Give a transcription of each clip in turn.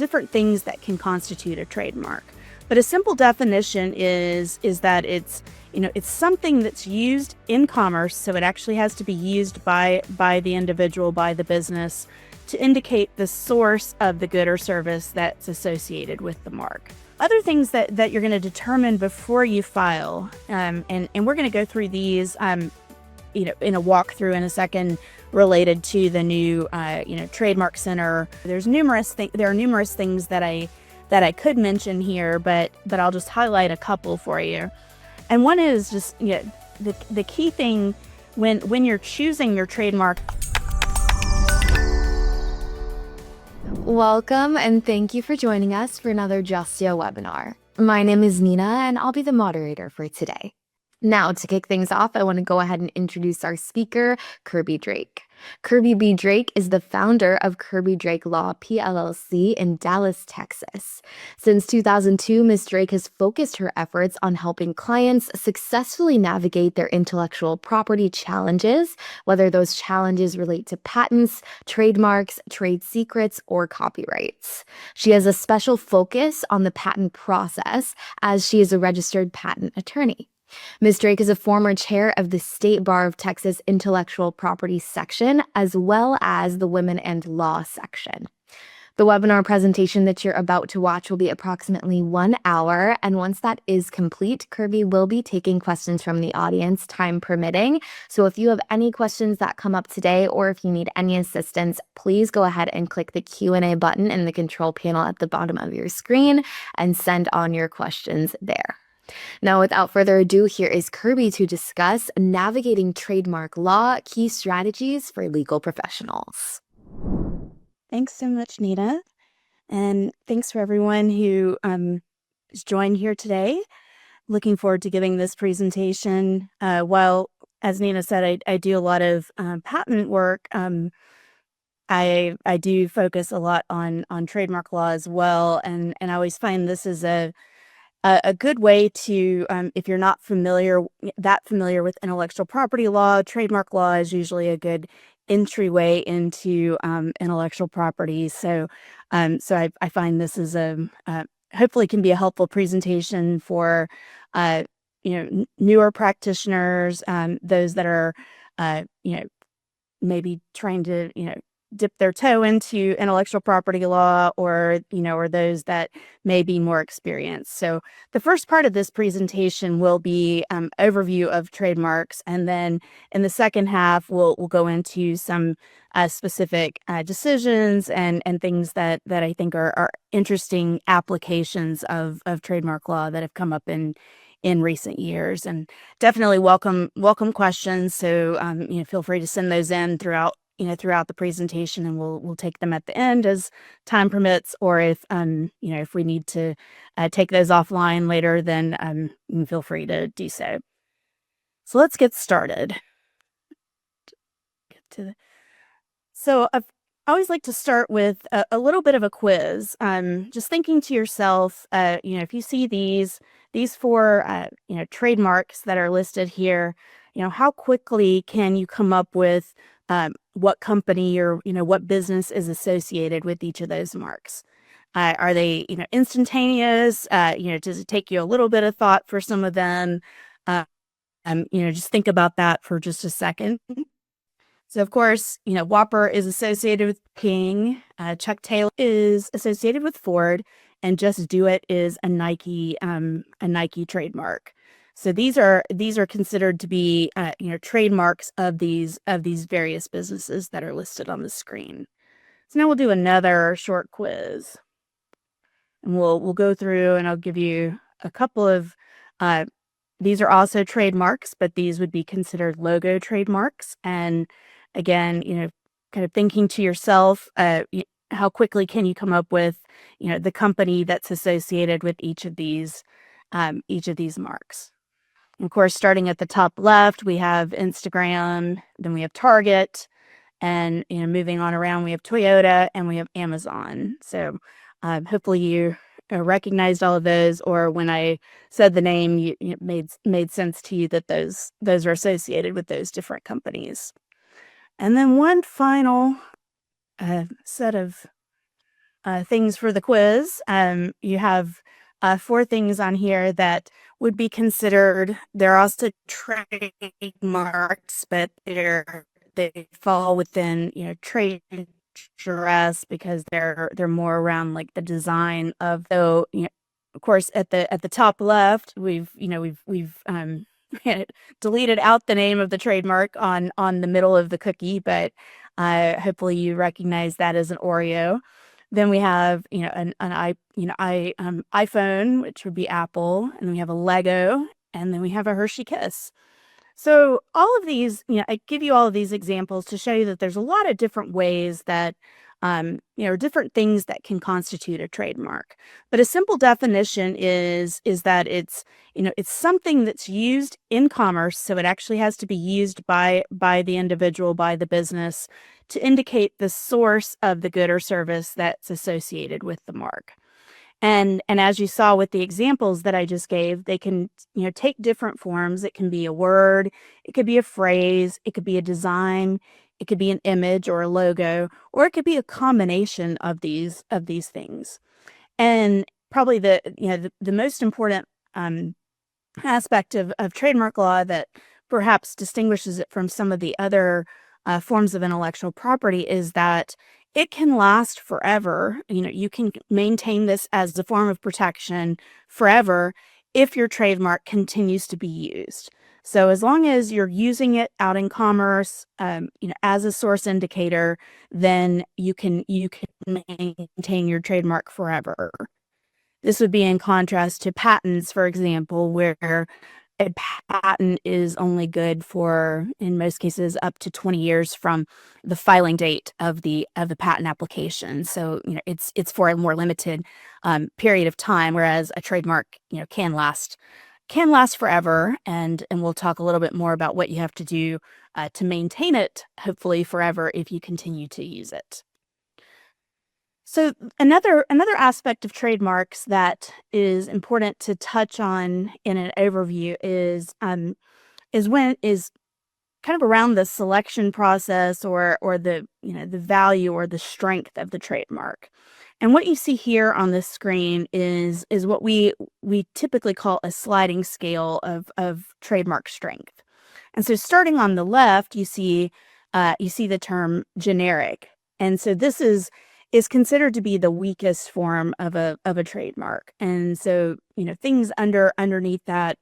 different things that can constitute a trademark. But a simple definition is that it's something that's used in commerce, so it actually has to be used by the individual, by the business, to indicate the source of the good or service that's associated with the mark. Other things that you're going to determine before you file, and we're going to go through these, in a walkthrough in a second, related to the new, Trademark Center. There are numerous things that I could mention here, but I'll just highlight a couple for you. And one is just the key thing when you're choosing your trademark. Welcome and thank you for joining us for another Justia webinar. My name is Nina and I'll be the moderator for today. Now, to kick things off, I want to go ahead and introduce our speaker, Kirby Drake. Kirby B. Drake is the founder of Kirby Drake Law PLLC in Dallas, Texas. Since 2002, Ms. Drake has focused her efforts on helping clients successfully navigate their intellectual property challenges, whether those challenges relate to patents, trademarks, trade secrets, or copyrights. She has a special focus on the patent process as she is a registered patent attorney. Ms. Drake is a former chair of the State Bar of Texas Intellectual Property section, as well as the Women and Law section. The webinar presentation that you're about to watch will be approximately 1 hour, and once that is complete, Kirby will be taking questions from the audience, time permitting. So if you have any questions that come up today, or if you need any assistance, please go ahead and click the Q&A button in the control panel at the bottom of your screen and send on your questions there. Now, without further ado, here is Kirby to discuss navigating trademark law, key strategies for legal professionals. Thanks so much, Nina. And thanks for everyone who has joined here today. Looking forward to giving this presentation. While, as Nina said, I do a lot of patent work, I do focus a lot on trademark law as well. And I always find this is a good way to, if you're not familiar with intellectual property law, trademark law is usually a good entryway into intellectual property. So I find this is hopefully can be a helpful presentation for newer practitioners, those that are maybe trying to dip their toe into intellectual property law, or those that may be more experienced. So the first part of this presentation will be overview of trademarks, and then in the second half we'll go into some specific decisions and things that I think are interesting applications of trademark law that have come up in recent years. And definitely welcome questions. So feel free to send those in throughout the presentation, and we'll take them at the end as time permits, or if we need to take those offline later, then you can feel free to do so. So let's get started. So I always like to start with a little bit of a quiz. Just thinking to yourself, if you see these four trademarks that are listed here, how quickly can you come up with what company or what business is associated with each of those marks? Are they instantaneous? Does it take you a little bit of thought for some of them? Just think about that for just a second. So of course, Whopper is associated with King, Chuck Taylor is associated with Ford, and Just Do It is a Nike trademark. So these are considered to be trademarks of these various businesses that are listed on the screen. So now we'll do another short quiz, and we'll go through, and I'll give you a couple of these are also trademarks, but these would be considered logo trademarks. And again, kind of thinking to yourself, how quickly can you come up with the company that's associated with each of these marks? Of course, starting at the top left, we have Instagram, then we have Target, and moving on around, we have Toyota, and we have Amazon. So hopefully you recognized all of those, or when I said the name, it made sense to you that those are associated with those different companies. And then one final set of things for the quiz. You have four things on here that would be considered. They're also trademarks, but they fall within trade dress because they're more around like the design of. Though of course at the top left we've deleted out the name of the trademark on the middle of the cookie, but hopefully you recognize that as an Oreo. Then we have an iPhone, which would be Apple, and then we have a Lego, and then we have a Hershey Kiss. So all of these, I give you all of these examples to show you that there's a lot of different ways that, different things that can constitute a trademark. But a simple definition is that it's something that's used in commerce, so it actually has to be used by the individual, by the business, to indicate the source of the good or service that's associated with the mark. And as you saw with the examples that I just gave, they can, take different forms. It can be a word, it could be a phrase, it could be a design, it could be an image or a logo, or it could be a combination of these things. And probably the most important aspect of trademark law that perhaps distinguishes it from some of the other forms of intellectual property is that it can last forever. You can maintain this as a form of protection forever if your trademark continues to be used. So as long as you're using it out in commerce, as a source indicator, then you can maintain your trademark forever. This would be in contrast to patents, for example, where a patent is only good for, in most cases, up to 20 years from the filing date of the patent application. So, it's for a more limited period of time, whereas a trademark, can last forever. And we'll talk a little bit more about what you have to do to maintain it, hopefully forever, if you continue to use it. So another aspect of trademarks that is important to touch on in an overview is kind of around the selection process or the the value or the strength of the trademark. And what you see here on this screen is what we typically call a sliding scale of trademark strength. And so starting on the left, you see the term generic. And so this is considered to be the weakest form of a trademark. And so, things underneath that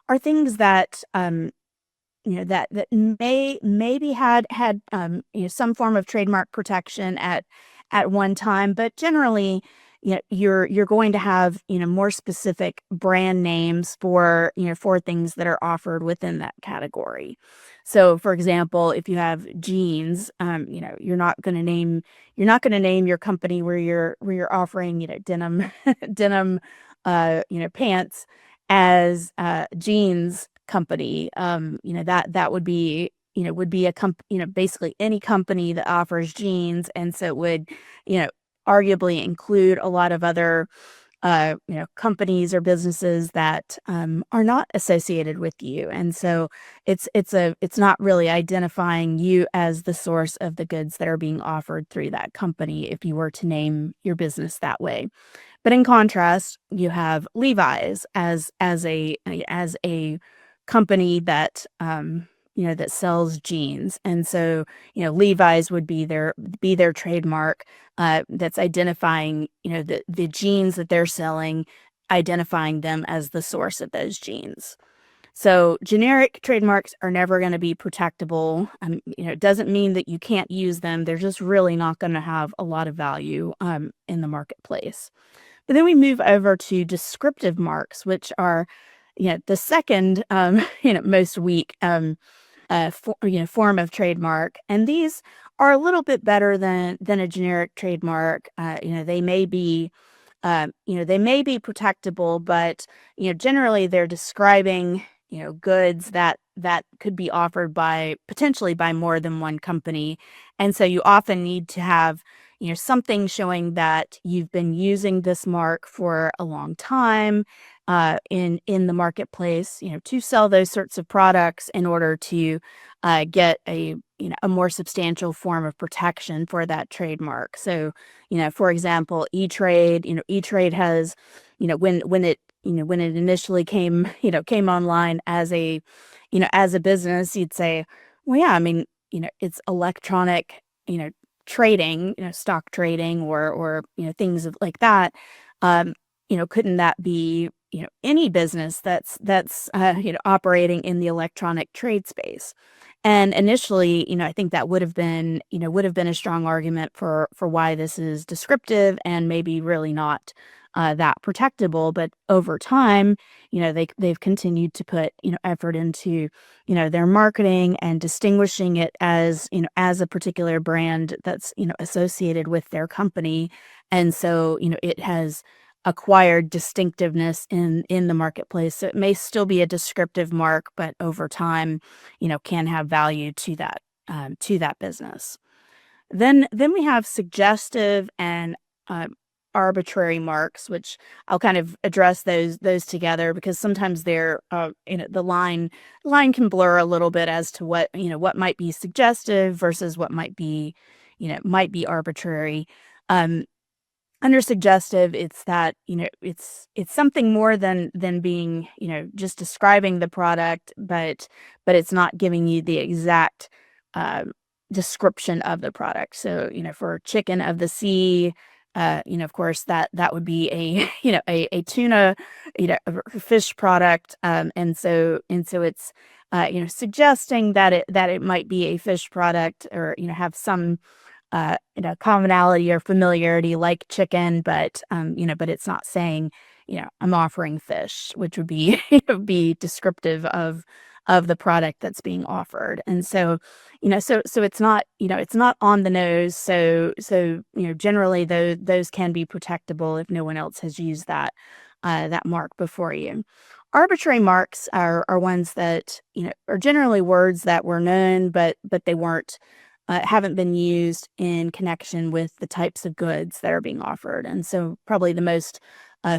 are things that that maybe had some form of trademark protection at one time, but generally, you're going to have more specific brand names for for things that are offered within that category. So, for example, if you have jeans, you're not going to name your company where you're offering denim denim pants as jeans company. That would be basically any company that offers jeans, and so it would arguably include a lot of other companies or businesses that are not associated with you. And so it's not really identifying you as the source of the goods that are being offered through that company if you were to name your business that way. But in contrast, you have Levi's as a company that that sells jeans. And so Levi's would be their trademark that's identifying the jeans that they're selling, identifying them as the source of those jeans. So generic trademarks are never going to be protectable. It doesn't mean that you can't use them. They're just really not going to have a lot of value in the marketplace. But then we move over to descriptive marks, which are the second most weak form of trademark. And these are a little bit better than a generic trademark. They may be protectable, but generally they're describing goods that could be offered potentially by more than one company. And so you often need to have something showing that you've been using this mark for a long time in the marketplace, to sell those sorts of products in order to get a more substantial form of protection for that trademark. So, for example, E-Trade, E-Trade has, when it initially came online as a business, you'd say, well, yeah, I mean, it's electronic, trading, stock trading or things like that. Um, couldn't that be, any business that's operating in the electronic trade space? And initially, I think that would have been a strong argument for why this is descriptive and maybe really not that protectable. But over time, they've continued to put effort into their marketing and distinguishing it as a particular brand that's associated with their company, and so it has acquired distinctiveness in the marketplace. So it may still be a descriptive mark, but over time, can have value to that business. Then we have suggestive and arbitrary marks, which I'll kind of address those together because sometimes they're the line can blur a little bit as to what might be suggestive versus what might be arbitrary. Um, Under suggestive, it's that it's something more than being just describing the product, but it's not giving you the exact uh, description of the product. So for chicken of the sea, of course that would be a a tuna, a fish product, and so it's suggesting that it might be a fish product, or have some commonality or familiarity like chicken, but it's not saying, I'm offering fish, which would be be descriptive of the product that's being offered. And so it's not on the nose. So generally those can be protectable if no one else has used that mark before you. Arbitrary marks are ones that are generally words that were known, but they weren't haven't been used in connection with the types of goods that are being offered. And so probably the most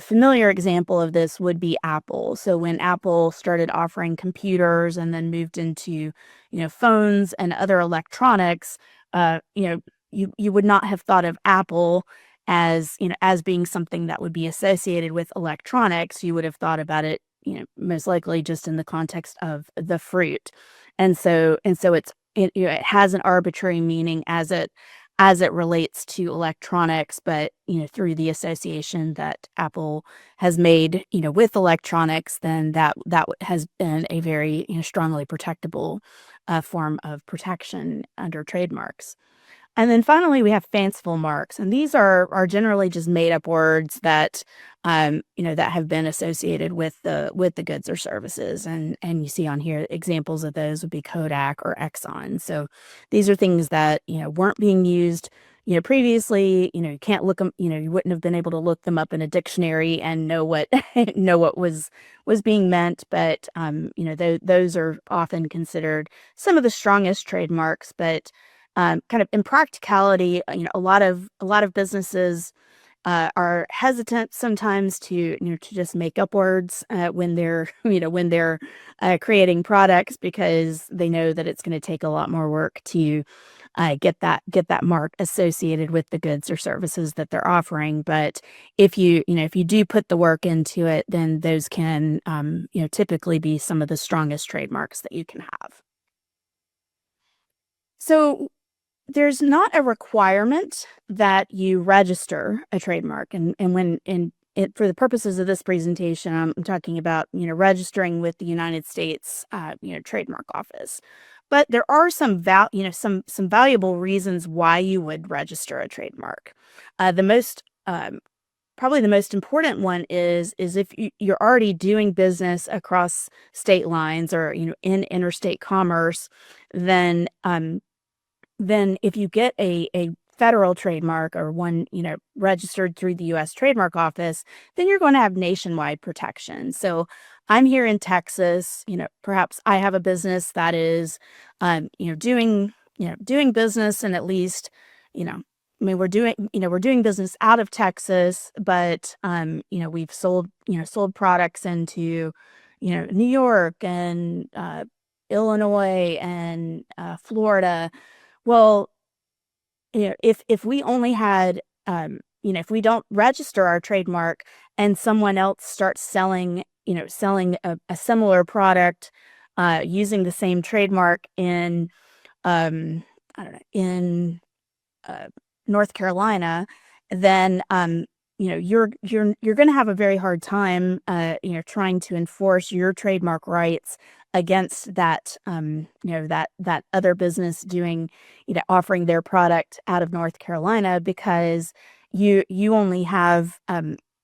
familiar example of this would be Apple. So when Apple started offering computers and then moved into, phones and other electronics, you would not have thought of Apple as being something that would be associated with electronics. You would have thought about it, most likely just in the context of the fruit. And so it has an arbitrary meaning as it relates to electronics, but through the association that Apple has made with electronics, then that has been a very strongly protectable form of protection under trademarks. And then finally, we have fanciful marks, and these are generally just made up words that that have been associated with the goods or services. And you see on here examples of those would be Kodak or Exxon. So these are things that weren't being used previously. You can't look them. You wouldn't have been able to look them up in a dictionary and know what know what was being meant. But those are often considered some of the strongest trademarks, but kind of in practicality, a lot of businesses are hesitant sometimes to just make up words when they're creating products, because they know that it's going to take a lot more work to get that mark associated with the goods or services that they're offering. But if you do put the work into it, then those can typically be some of the strongest trademarks that you can have. So there's not a requirement that you register a trademark, and for the purposes of this presentation, I'm talking about registering with the United States Trademark Office. But there are some valuable reasons why you would register a trademark. The most Probably the most important one is if you're already doing business across state lines, or in interstate commerce, then if you get a federal trademark, or one registered through the U.S. Trademark Office, then you're going to have nationwide protection. So I'm here in Texas. Perhaps I have a business that is doing business in at least I mean, we're doing business out of Texas, but we've sold products into, New York and Illinois and Florida. Well, if we only had, if we don't register our trademark and someone else starts selling a similar product using the same trademark in, I don't know, in uh, North Carolina, then you're going to have a very hard time, trying to enforce your trademark rights against that other business doing, offering their product out of North Carolina, because you only have,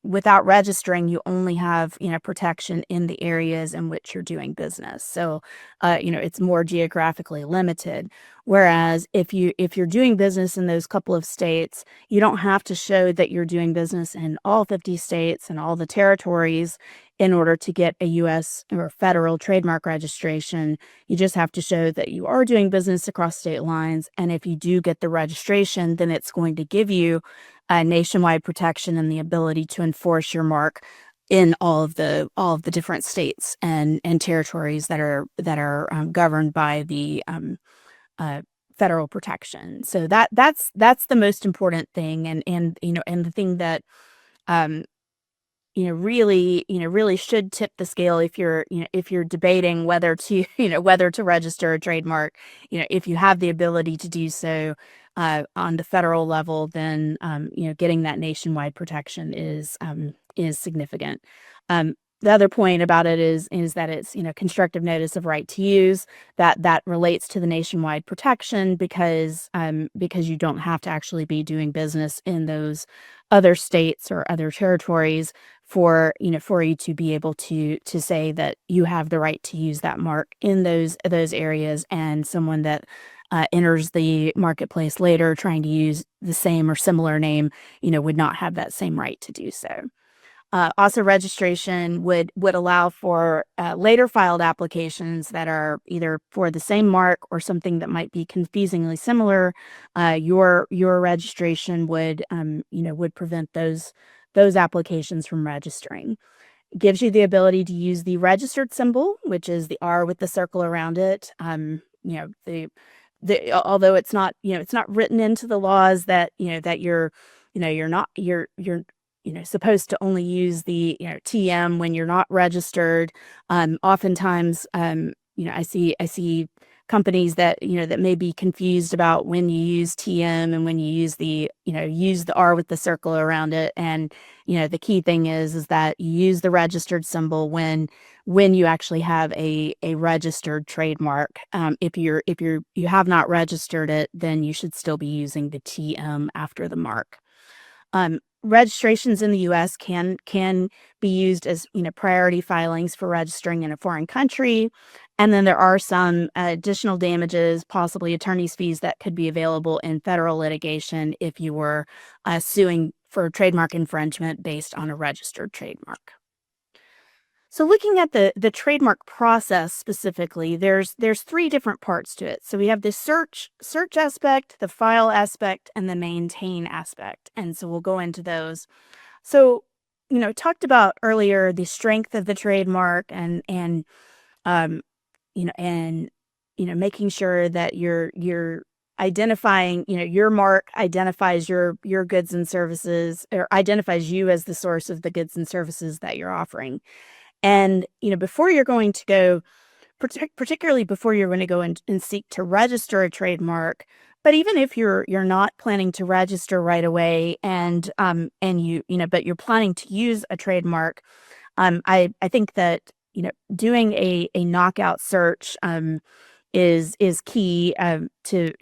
without registering, you only have, protection in the areas in which you're doing business. So, it's more geographically limited. Whereas if you're doing business in those couple of states, you don't have to show that you're doing business in all 50 states and all the territories in order to get a U.S. or federal trademark registration. You just have to show that you are doing business across state lines. And if you do get the registration, then it's going to give you nationwide protection and the ability to enforce your mark in all of the different states and territories that are governed by the uh, federal protection. So that's the most important thing, and the thing that um, really should tip the scale if you're debating whether to whether to register a trademark. If you have the ability to do so on the federal level, then getting that nationwide protection is significant. The other point about it is that it's constructive notice of right to use, that relates to the nationwide protection, because you don't have to actually be doing business in those other states or other territories for you to be able to say that you have the right to use that mark in those areas, and someone that enters the marketplace later trying to use the same or similar name, would not have that same right to do so. Also, registration would allow for later filed applications that are either for the same mark or something that might be confusingly similar. Your registration would prevent those applications from registering. It gives you the ability to use the registered symbol, which is the R with the circle around it. Although it's not written into the laws that that you're supposed to only use the TM when you're not registered. Oftentimes, I see companies that may be confused about when you use TM and when you use the R with the circle around it. And the key thing is that you use the registered symbol when you actually have a registered trademark. If you have not registered it, then you should still be using the TM after the mark. Registrations in the U.S. can be used as priority filings for registering in a foreign country, and then there are some additional damages, possibly attorney's fees, that could be available in federal litigation if you were suing for trademark infringement based on a registered trademark. So looking at the trademark process specifically, there's three different parts to it. So we have the search aspect, the file aspect, and the maintain aspect. And so we'll go into those. So, talked about earlier the strength of the trademark, and um, and making sure that you're identifying, your mark identifies your goods and services, or identifies you as the source of the goods and services that you're offering. And, before you're going to go, particularly before you're going to go and seek to register a trademark, but even if you're not planning to register right away, but you're planning to use a trademark, I think that, doing a knockout search is key, to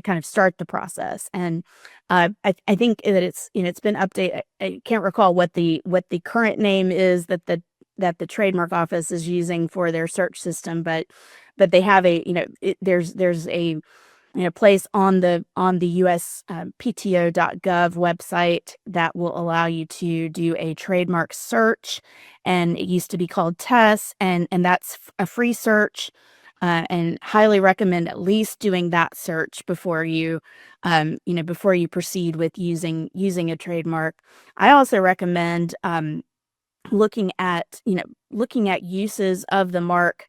kind of start the process. And I think that it's been updated. I can't recall what the current name is that the trademark office is using for their search system, but they have there's a place on the USPTO.gov website that will allow you to do a trademark search, and it used to be called TESS, and that's a free search. and highly recommend at least doing that search before before you proceed with using a trademark. I also recommend looking at looking at uses of the mark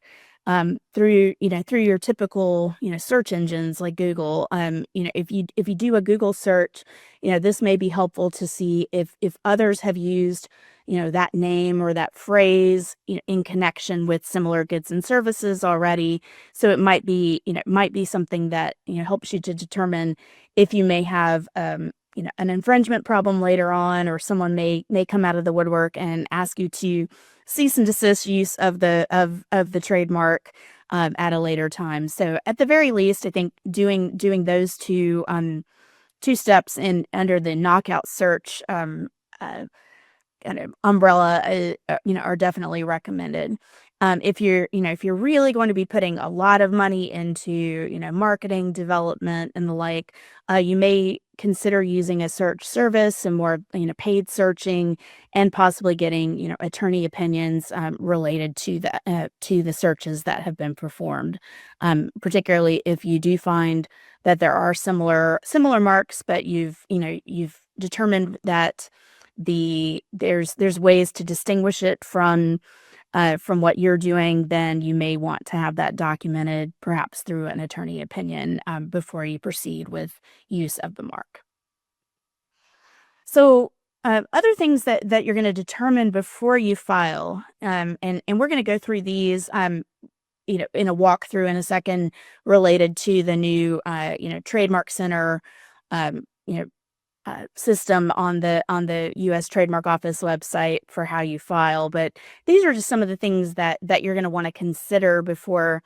through through your typical search engines like Google. If you do a Google search, this may be helpful to see if others have used that name or that phrase in connection with similar goods and services already. So it might be it might be something that helps you to determine if you may have an infringement problem later on, or someone may come out of the woodwork and ask you to cease and desist use of the trademark at a later time. So at the very least, I think doing those two steps in under the knockout search uh, kind of umbrella, are definitely recommended. If if you're really going to be putting a lot of money into, marketing, development, and the like, you may consider using a search service and more, paid searching, and possibly getting, attorney opinions related to the searches that have been performed. Particularly if you do find that there are similar marks, but you've determined that there's ways to distinguish it from what you're doing, then you may want to have that documented, perhaps through an attorney opinion, before you proceed with use of the mark. So, other things that you're going to determine before you file, and we're going to go through these, in a walkthrough in a second, related to the new, Trademark Center, um, you know, system on the U.S. Trademark Office website for how you file. But these are just some of the things that you're going to want to consider before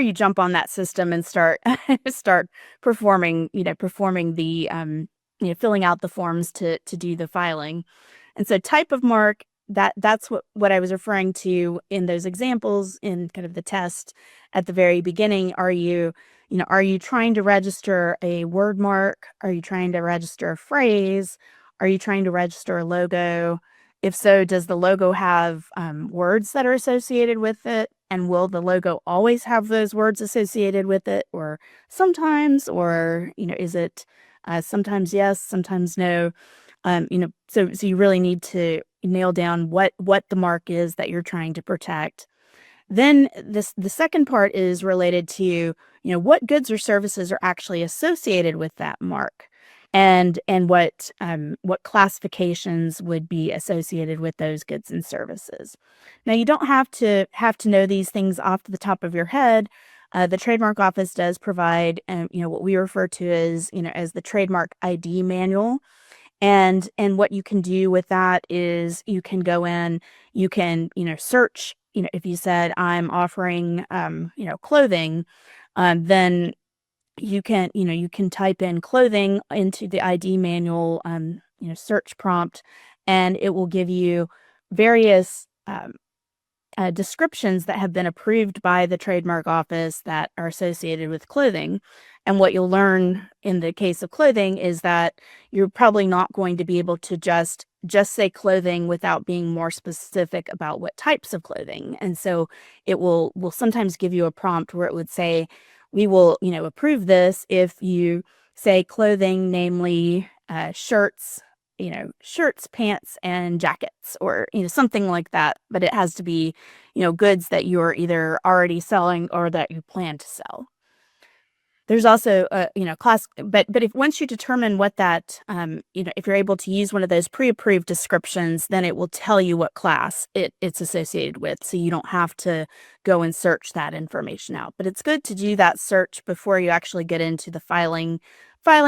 you jump on that system and start start performing the filling out the forms to do the filing. And so type of mark, that's what I was referring to in those examples in kind of the test at the very beginning. Are you trying to register a word mark? Are you trying to register a phrase? Are you trying to register a logo? If so, does the logo have words that are associated with it? And will the logo always have those words associated with it, or sometimes, or is it sometimes yes, sometimes no? So you really need to nail down what the mark is that you're trying to protect. Then the second part is related to, what goods or services are actually associated with that mark, and what classifications would be associated with those goods and services. Now, you don't have to know these things off the top of your head. The Trademark Office does provide, what we refer to as the Trademark ID manual. And what you can do with that is you can go in, you can, search, if you said I'm offering, clothing, then you can type in clothing into the ID manual, search prompt, and it will give you various, descriptions that have been approved by the trademark office that are associated with clothing. And what you'll learn in the case of clothing is that you're probably not going to be able to just say clothing without being more specific about what types of clothing. And so it will sometimes give you a prompt where it would say, we will, approve this if you say clothing, namely shirts, shirts, pants, and jackets, or, something like that. But it has to be, goods that you're either already selling or that you plan to sell. There's also a, class, but if once you determine what that, if you're able to use one of those pre-approved descriptions, then it will tell you what class it's associated with. So you don't have to go and search that information out. But it's good to do that search before you actually get into the filing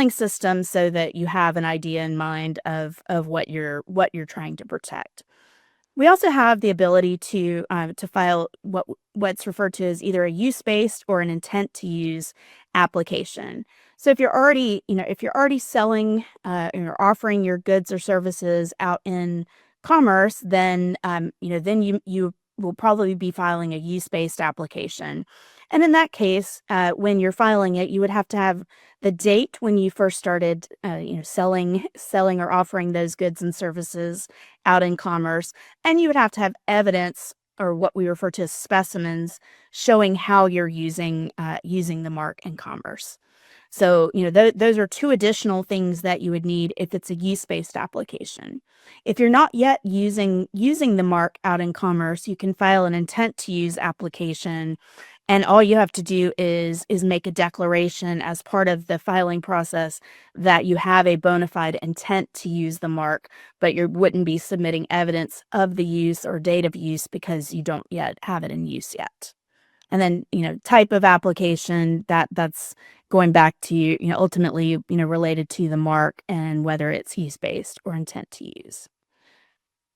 system, so that you have an idea in mind of what you're trying to protect. We also have the ability to file what's referred to as either a use-based or an intent-to-use application. So if you're already, selling or offering your goods or services out in commerce, then then you will probably be filing a use-based application. And in that case, when you're filing it, you would have to have the date when you first started, selling or offering those goods and services out in commerce, and you would have to have evidence or what we refer to as specimens, showing how you're using the mark in commerce. So, those are two additional things that you would need if it's a use-based application. If you're not yet using the mark out in commerce, you can file an intent to use application, and all you have to do is make a declaration as part of the filing process that you have a bona fide intent to use the mark, but you wouldn't be submitting evidence of the use or date of use because you don't yet have it in use yet. And then, type of application, that's going back to, ultimately, related to the mark and whether it's use-based or intent to use.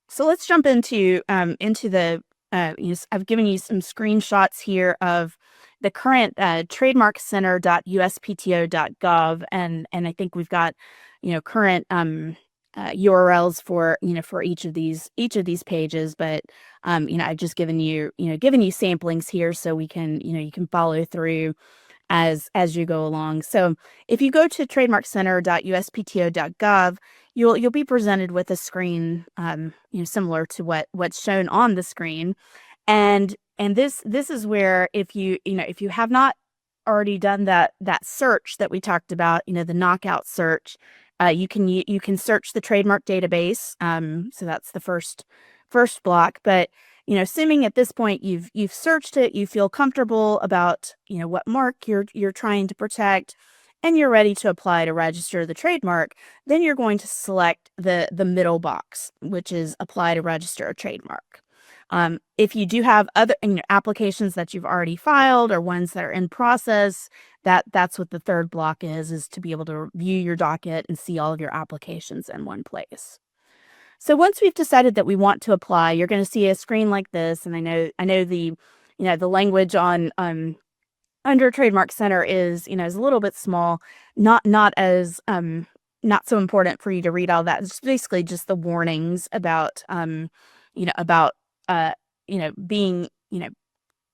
So let's jump into the, I've given you some screenshots here of the current trademarkcenter.uspto.gov, and I think we've got, current URLs for each of these pages, but I've just given you samplings here so we can you can follow through as you go along. So if you go to trademarkcenter.uspto.gov, you'll be presented with a screen similar to what's shown on the screen, and this is where if you have not already done that search that we talked about, the knockout search, you can search the trademark database. So that's the first block. But assuming at this point you've searched it, you feel comfortable about what mark you're trying to protect, and you're ready to apply to register the trademark, then you're going to select the middle box, which is apply to register a trademark. If you do have other applications that you've already filed or ones that are in process, that's what the third block is to be able to view your docket and see all of your applications in one place. So once we've decided that we want to apply, you're going to see a screen like this, and I know the the language on under Trademark Center is is a little bit small, not as not so important for you to read all that. It's basically just the warnings about about being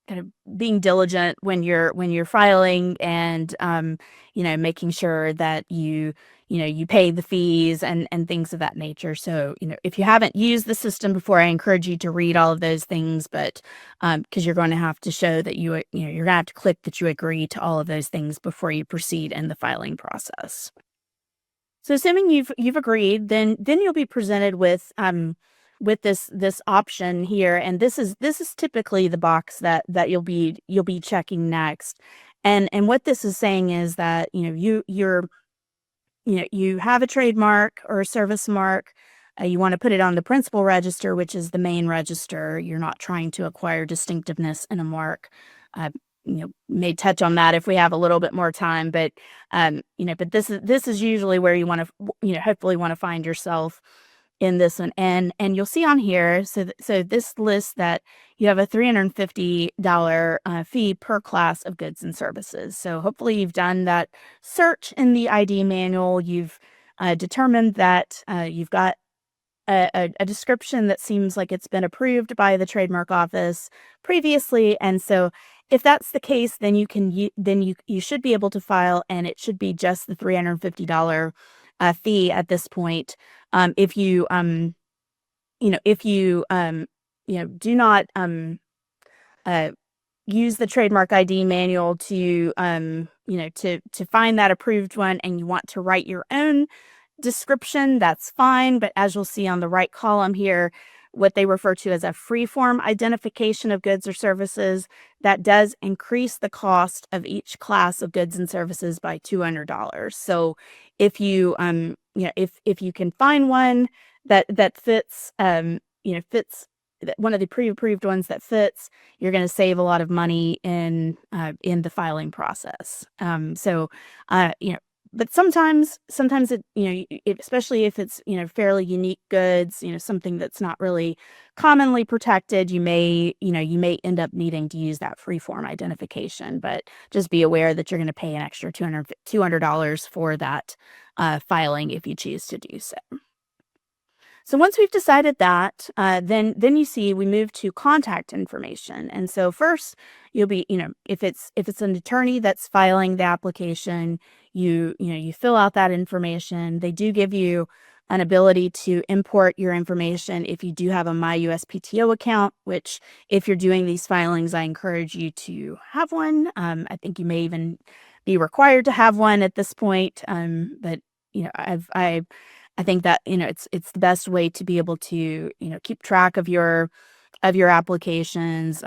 kind of being diligent when you're filing, and making sure that you pay the fees and things of that nature. So if you haven't used the system before, I encourage you to read all of those things, but because you're going to have to show that you're going to have to click that you agree to all of those things before you proceed in the filing process. So assuming you've agreed, then you'll be presented with this option here, and this is typically the box that you'll be checking next. And what this is saying is that you have a trademark or a service mark. You want to put it on the principal register, which is the main register. You're not trying to acquire distinctiveness in a mark. May touch on that if we have a little bit more time, but but this is usually where you want to hopefully want to find yourself in this one. And you'll see on here, so this lists that you have a $350 fee per class of goods and services. So hopefully you've done that search in the ID manual. You've determined that you've got a description that seems like it's been approved by the trademark office previously, and so if that's the case, then you should be able to file, and it should be just the $350 fee at this point. If you do not use the trademark ID manual to to find that approved one, and you want to write your own description, that's fine. But as you'll see on the right column here, what they refer to as a free-form identification of goods or services, that does increase the cost of each class of goods and services by $200. So if you if you can find one that fits fits one of the pre-approved ones that fits, you're going to save a lot of money in the filing process. But sometimes it, especially if it's, fairly unique goods, something that's not really commonly protected, you may end up needing to use that free-form identification. But just be aware that you're going to pay an extra $200 for that filing if you choose to do so. So once we've decided that, then you see we move to contact information. And so first you'll be, if it's an attorney that's filing the application, you fill out that information. They do give you an ability to import your information if you do have a My USPTO account, which if you're doing these filings, I encourage you to have one. I think you may even be required to have one at this point. But I think that it's the best way to be able to keep track of your applications,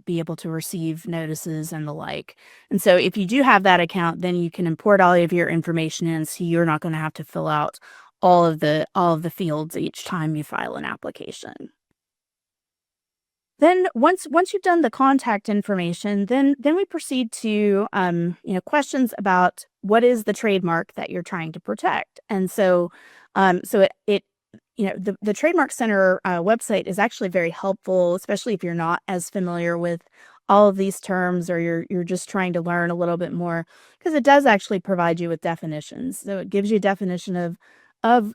be able to receive notices and the like. And so if you do have that account, then you can import all of your information in, so you're not going to have to fill out all of the fields each time you file an application. Then once you've done the contact information, then we proceed to questions about what is the trademark that you're trying to protect. And so the Trademark Center website is actually very helpful, especially if you're not as familiar with all of these terms, or you're just trying to learn a little bit more, because it does actually provide you with definitions. So it gives you a definition of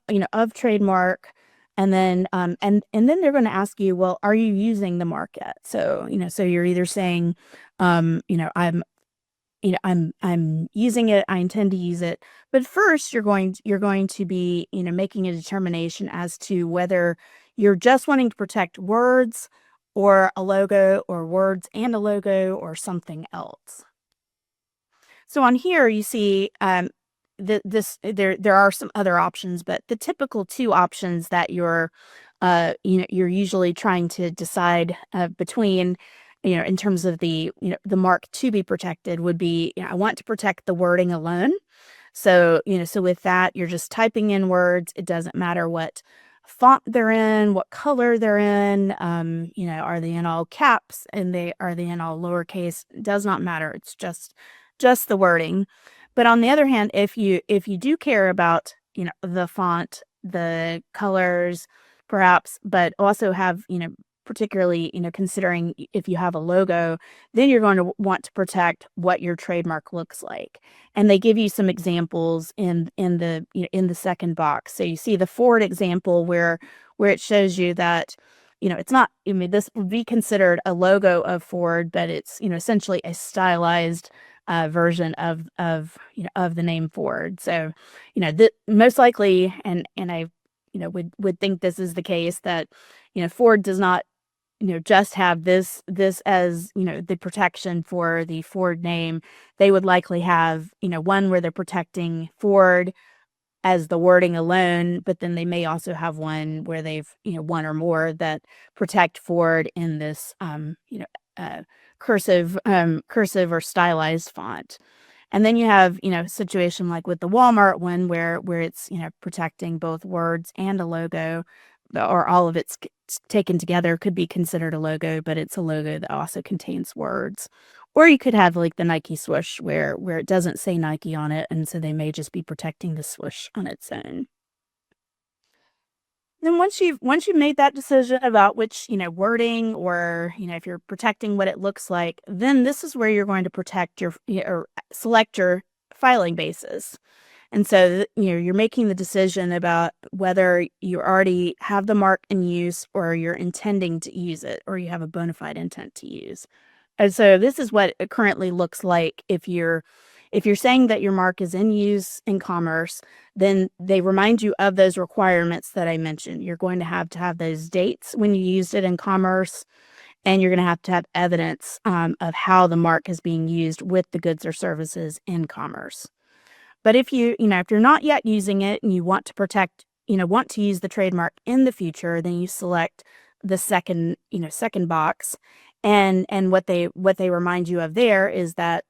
trademark. And then they're going to ask you, well, are you using the mark yet? So you're either saying, I'm using it, I intend to use it. But first you're going to be, making a determination as to whether you're just wanting to protect words or a logo, or words and a logo, or something else. So on here you see there are some other options, but the typical two options that you're usually trying to decide between, in terms of the mark to be protected, would be, I want to protect the wording alone. So with that, you're just typing in words. It doesn't matter what font they're in, what color they're in. Are they in all caps, and are they in all lowercase? It does not matter. It's just the wording. But on the other hand, if you do care about the font, the colors, perhaps, but also have particularly considering if you have a logo, then you're going to want to protect what your trademark looks like. And they give you some examples in the second box. So you see the Ford example where it shows you that it's not, this would be considered a logo of Ford, but it's essentially a stylized version of the name Ford. So most likely, and I would think this is the case, that Ford does not just have this as the protection for the Ford name. They would likely have one where they're protecting Ford as the wording alone, but then they may also have one where they've one or more that protect Ford in this cursive or stylized font. And then you have a situation like with the Walmart one where it's protecting both words and a logo, or all of it's taken together could be considered a logo, but it's a logo that also contains words. Or you could have like the Nike swoosh where it doesn't say Nike on it, and so they may just be protecting the swoosh on its own. Then once you've made that decision about which wording, or if you're protecting what it looks like, then this is where you're going to protect or select your filing basis. And so you're making the decision about whether you already have the mark in use, or you're intending to use it, or you have a bona fide intent to use. And so this is what it currently looks like. If you're saying that your mark is in use in commerce, then they remind you of those requirements that I mentioned. You're going to have those dates when you used it in commerce, and you're going to have evidence of how the mark is being used with the goods or services in commerce. But if you're not yet using it and you want to protect, want to use the trademark in the future, then you select the second box. And what they remind you of there is that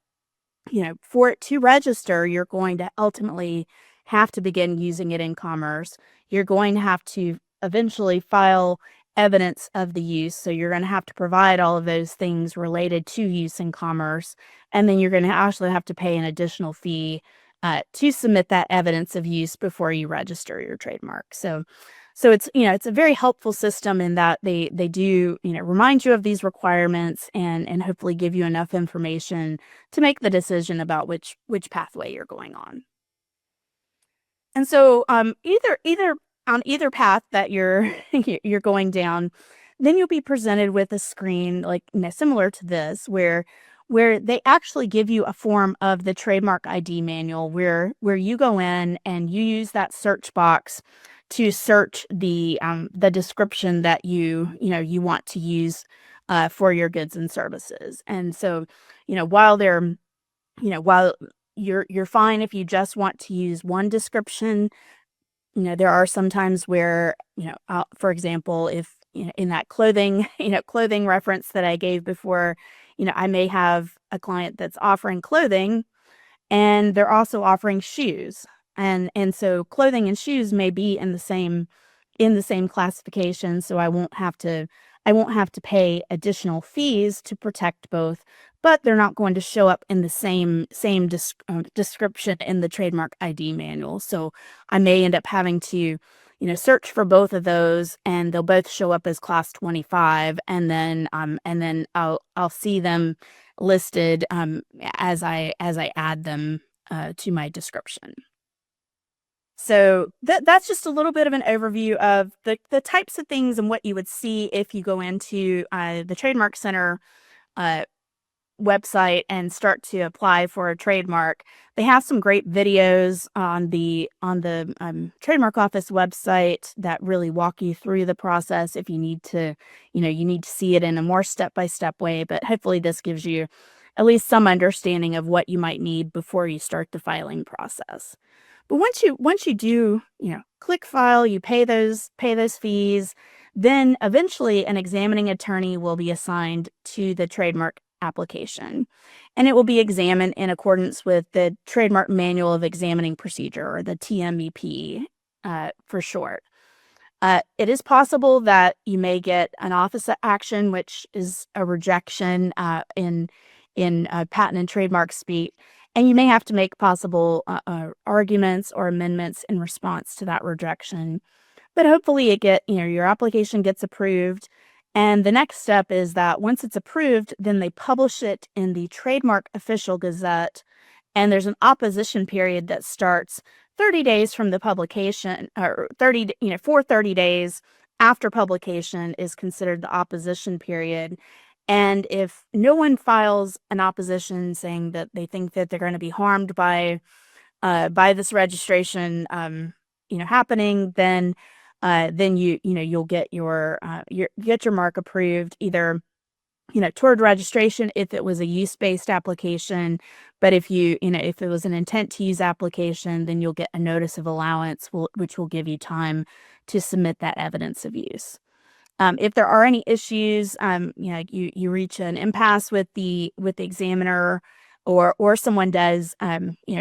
for it to register, you're going to ultimately have to begin using it in commerce. You're going to have to eventually file evidence of the use. So you're going to have to provide all of those things related to use in commerce. And then you're going to actually have to pay an additional fee to submit that evidence of use before you register your trademark. So it's it's a very helpful system in that they do remind you of these requirements, and hopefully give you enough information to make the decision about which pathway you're going on. And so either on either path that you're you're going down, then you'll be presented with a screen like similar to this, where they actually give you a form of the trademark ID manual, where you go in and you use that search box to search the description that you want to use for your goods and services. And so, while while you're fine if you just want to use one description, there are some times where, for example, if, in that clothing, clothing reference that I gave before, I may have a client that's offering clothing and they're also offering shoes. And so clothing and shoes may be in the same classification, so I won't have to pay additional fees to protect both, but they're not going to show up in the same description in the trademark ID manual. So I may end up having to, search for both of those, and they'll both show up as class 25, and then I'll see them listed as I add them to my description. So that's just a little bit of an overview of the types of things and what you would see if you go into the Trademark Center website and start to apply for a trademark. They have some great videos on the trademark office website that really walk you through the process if you need to, you need to see it in a more step-by-step way, but hopefully this gives you at least some understanding of what you might need before you start the filing process. But once you do, click file, you pay those fees, then eventually an examining attorney will be assigned to the trademark application, and it will be examined in accordance with the Trademark Manual of Examining Procedure, or the TMEP for short. It is possible that you may get an office action, which is a rejection in patent and trademark speak, and you may have to make possible arguments or amendments in response to that rejection. But hopefully your application gets approved. And the next step is that once it's approved, then they publish it in the Trademark Official Gazette. And there's an opposition period that starts 30 days from the publication, or 30 days after publication is considered the opposition period. And if no one files an opposition saying that they think that they're going to be harmed by this registration, happening, then you'll get your mark approved, either toward registration if it was a use-based application, but if if it was an intent to use application, then you'll get a notice of allowance, which will give you time to submit that evidence of use. If there are any issues, you reach an impasse with the examiner, or someone does,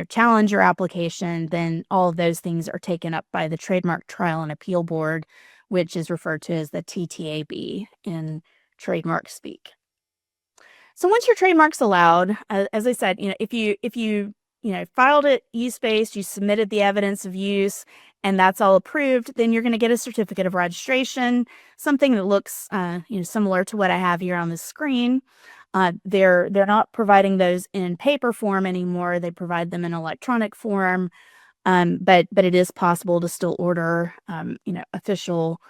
challenge your application, then all of those things are taken up by the Trademark Trial and Appeal Board, which is referred to as the TTAB in trademark speak. So once your trademark's allowed, as I said, if you filed it use-based, you submitted the evidence of use, and that's all approved, then you're going to get a certificate of registration, something that looks similar to what I have here on the screen. They're not providing those in paper form anymore. They provide them in electronic form, but it is possible to still order official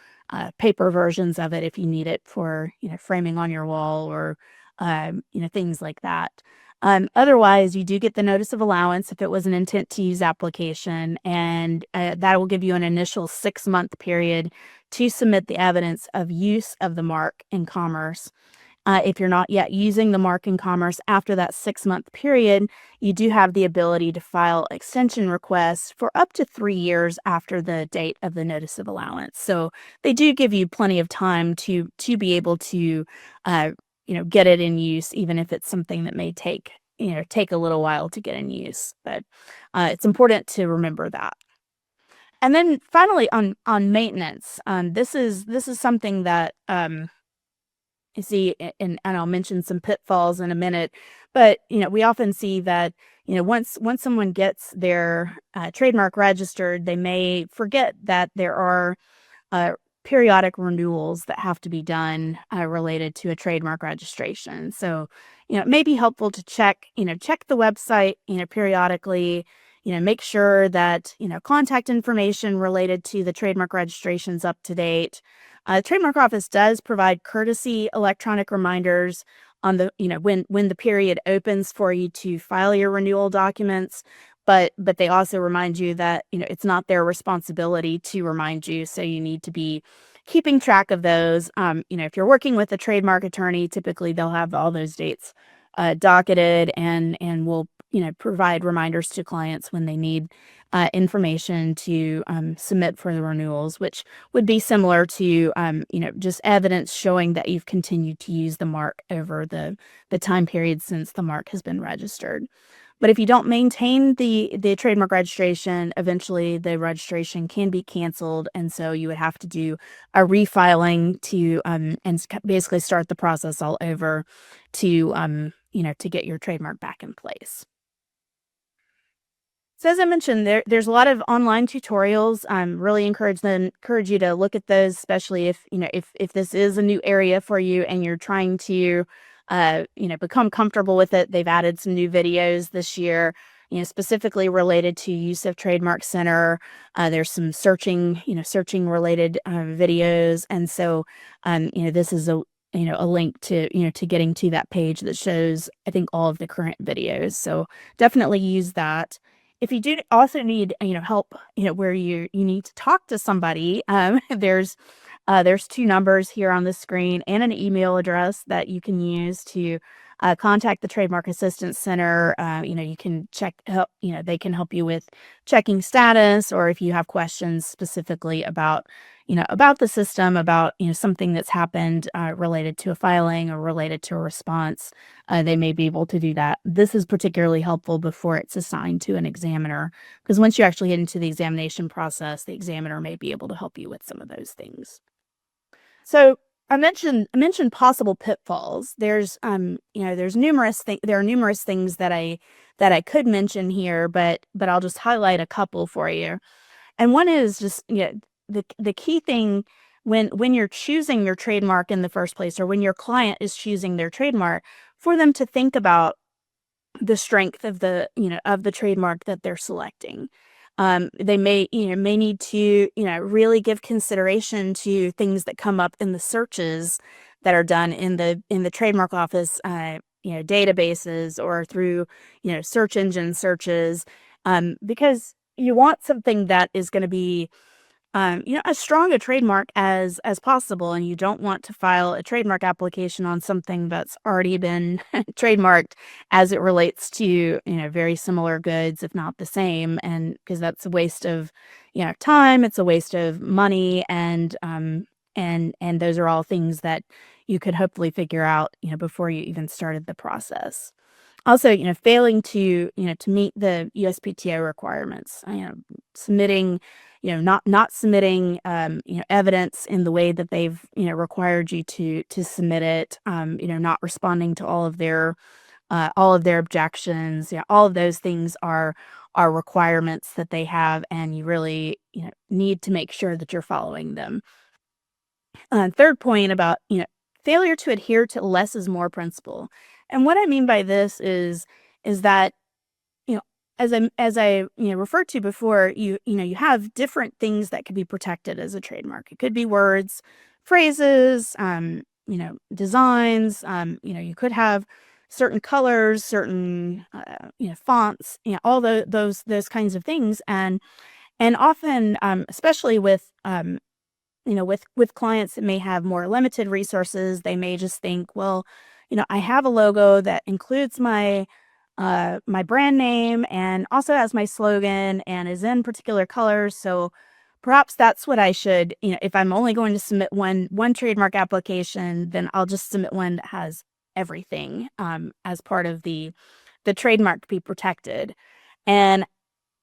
paper versions of it if you need it for framing on your wall, or things like that. Otherwise, you do get the notice of allowance if it was an intent to use application, and that will give you an initial 6-month period to submit the evidence of use of the mark in commerce. If you're not yet using the mark in commerce after that 6-month period, you do have the ability to file extension requests for up to 3 years after the date of the notice of allowance. So they do give you plenty of time to be able to get it in use, even if it's something that may take a little while to get in use. But it's important to remember that. And then finally, on maintenance, this is something that you see, and I'll mention some pitfalls in a minute. But we often see that once someone gets their trademark registered, they may forget that there are periodic renewals that have to be done related to a trademark registration. So, it may be helpful to check the website, periodically, make sure that, contact information related to the trademark registration is up to date. The Trademark Office does provide courtesy electronic reminders on the, when the period opens for you to file your renewal documents, but they also remind you that, it's not their responsibility to remind you. So you need to be keeping track of those. If you're working with a trademark attorney, typically they'll have all those dates docketed, and will, provide reminders to clients when they need information to submit for the renewals, which would be similar to, just evidence showing that you've continued to use the mark over the time period since the mark has been registered. But if you don't maintain the trademark registration, eventually the registration can be canceled, and so you would have to do a refiling to basically start the process all over to to get your trademark back in place. So as I mentioned, there's a lot of online tutorials. Really encourage you to look at those, especially if if this is a new area for you and you're trying to become comfortable with it. They've added some new videos this year, specifically related to USPTO Trademark Center. There's some searching related videos, and so this is a link to to getting to that page that shows, I think, all of the current videos. So definitely use that. If you do also need, help, where you need to talk to somebody, there's two numbers here on the screen and an email address that you can use to contact the Trademark Assistance Center. You can they can help you with checking status, or if you have questions specifically about, about the system, about, something that's happened related to a filing or related to a response, they may be able to do that. This is particularly helpful before it's assigned to an examiner, because once you actually get into the examination process, the examiner may be able to help you with some of those things. So I mentioned possible pitfalls. There's there are numerous things that I could mention here, but I'll just highlight a couple for you. And one is just, the key thing when you're choosing your trademark in the first place, or when your client is choosing their trademark, for them to think about the strength of the trademark that they're selecting. They may need to, really give consideration to things that come up in the searches that are done in the trademark office, databases, or through, search engine searches, because you want something that is going to be, as strong a trademark as possible, and you don't want to file a trademark application on something that's already been trademarked as it relates to, very similar goods, if not the same, and because that's a waste of, time, it's a waste of money, and those are all things that you could hopefully figure out, before you even started the process. Also, failing to, to meet the USPTO requirements, submitting, not submitting, evidence in the way that they've, required you to submit it, not responding to all of their objections. All of those things are requirements that they have, and you really, need to make sure that you're following them. Third point about, failure to adhere to less is more principle. And what I mean by this is that, you know, as I referred to before, you have different things that could be protected as a trademark. It could be words, phrases, designs. You could have certain colors, certain fonts, all those kinds of things, and often, especially with with clients that may have more limited resources, they may just think, well, I have a logo that includes my brand name and also has my slogan and is in particular colors. So perhaps that's what I should, if I'm only going to submit one trademark application, then I'll just submit one that has everything as part of the trademark to be protected. And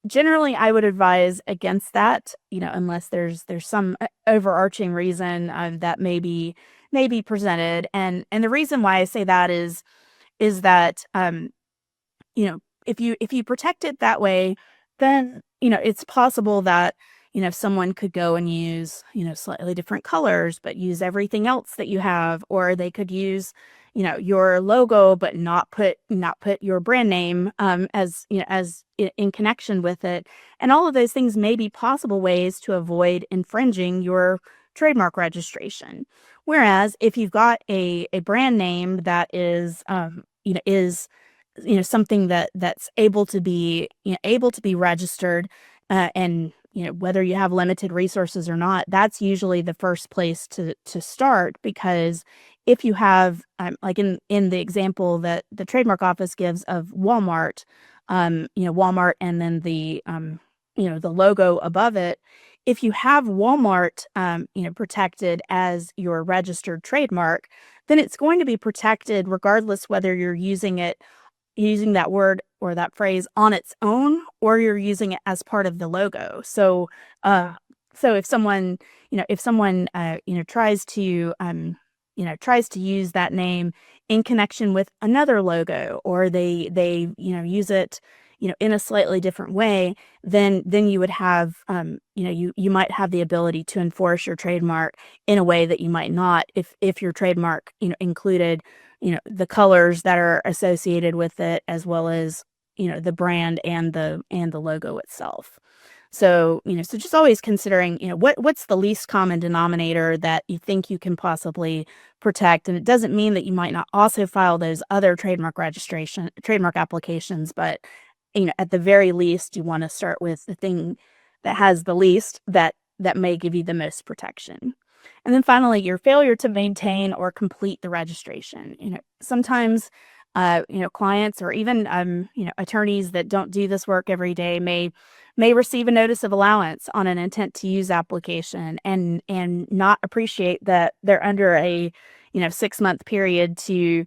generally, I would advise against that, unless there's some overarching reason that may be presented. And the reason why I say that is that, if you protect it that way, then it's possible that someone could go and use slightly different colors, but use everything else that you have, or they could use your logo but not put your brand name in connection with it. And all of those things may be possible ways to avoid infringing your trademark registration. Whereas if you've got a brand name that is something that's able to be registered, and whether you have limited resources or not, that's usually the first place to start. Because if you have, like in the example that the trademark office gives of Walmart, Walmart, and then the logo above it, if you have Walmart protected as your registered trademark, then it's going to be protected regardless whether you're using that word or that phrase on its own, or you're using it as part of the logo. Uh, so if someone tries to use that name in connection with another logo, or they use it in a slightly different way, then you would have you might have the ability to enforce your trademark in a way that you might not if your trademark included the colors that are associated with it, as well as the brand and the logo itself. So just always considering what's the least common denominator that you think you can possibly protect. And it doesn't mean that you might not also file those other trademark applications, but at the very least you want to start with the thing that has the least, that may give you the most protection. And then finally, your failure to maintain or complete the registration. Sometimes, clients, or even, attorneys that don't do this work every day may receive a notice of allowance on an intent to use application, and not appreciate that they're under a 6-month period to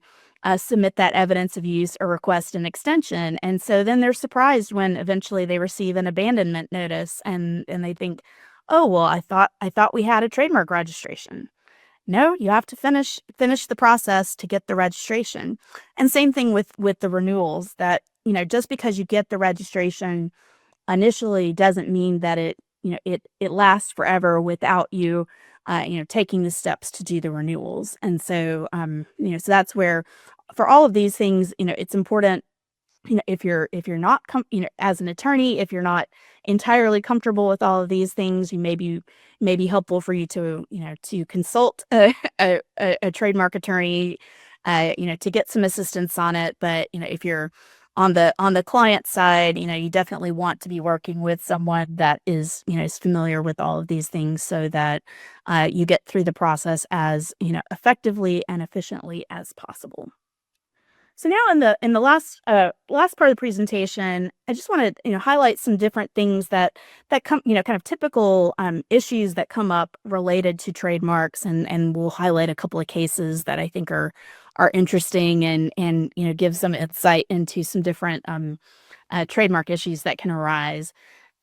submit that evidence of use or request an extension. And so then they're surprised when eventually they receive an abandonment notice, and they think, oh, well, I thought we had a trademark registration. No, you have to finish the process to get the registration. And same thing with the renewals, that just because you get the registration initially doesn't mean that it lasts forever without you taking the steps to do the renewals. And so that's where, for all of these things, it's important, if you're not as an attorney, if you're not entirely comfortable with all of these things, you may be helpful for you to consult a trademark attorney, to get some assistance on it. But if you're on the client side, you definitely want to be working with someone that is familiar with all of these things, so that you get through the process as effectively and efficiently as possible. So now, in the last part of the presentation, I just want to highlight some different things that come, kind of typical issues that come up related to trademarks, and we'll highlight a couple of cases that I think are interesting, and give some insight into some different trademark issues that can arise.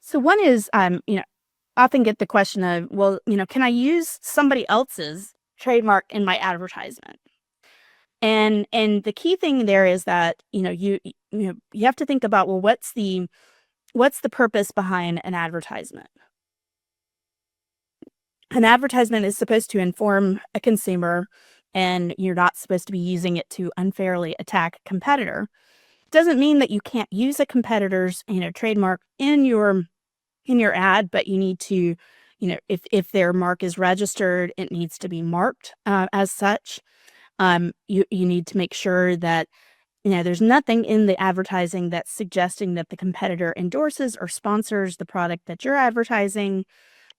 So one is, often get the question of, well, can I use somebody else's trademark in my advertisement? And the key thing there is that you have to think about, well, what's the purpose behind an advertisement? An advertisement is supposed to inform a consumer, and you're not supposed to be using it to unfairly attack a competitor. Doesn't mean that you can't use a competitor's trademark in your ad, but you need to, if their mark is registered, it needs to be marked as such. You need to make sure that there's nothing in the advertising that's suggesting that the competitor endorses or sponsors the product that you're advertising.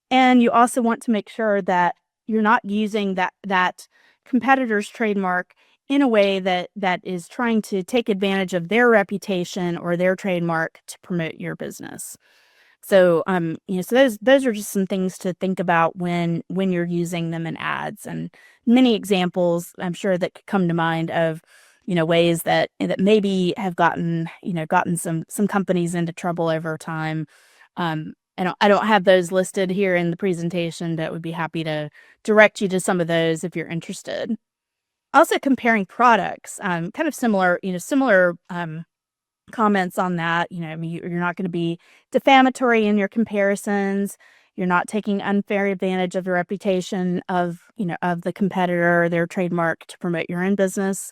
And you also want to make sure that you're not using that competitor's trademark in a way that is trying to take advantage of their reputation or their trademark to promote your business. So those are just some things to think about when you're using them in ads. And many examples, I'm sure, that could come to mind of ways that maybe have gotten some companies into trouble over time. I don't have those listed here in the presentation, but would be happy to direct you to some of those if you're interested. Also, comparing products, kind of similar comments on that. I mean, you're not going to be defamatory in your comparisons. You're not taking unfair advantage of the reputation of the competitor or their trademark to promote your own business.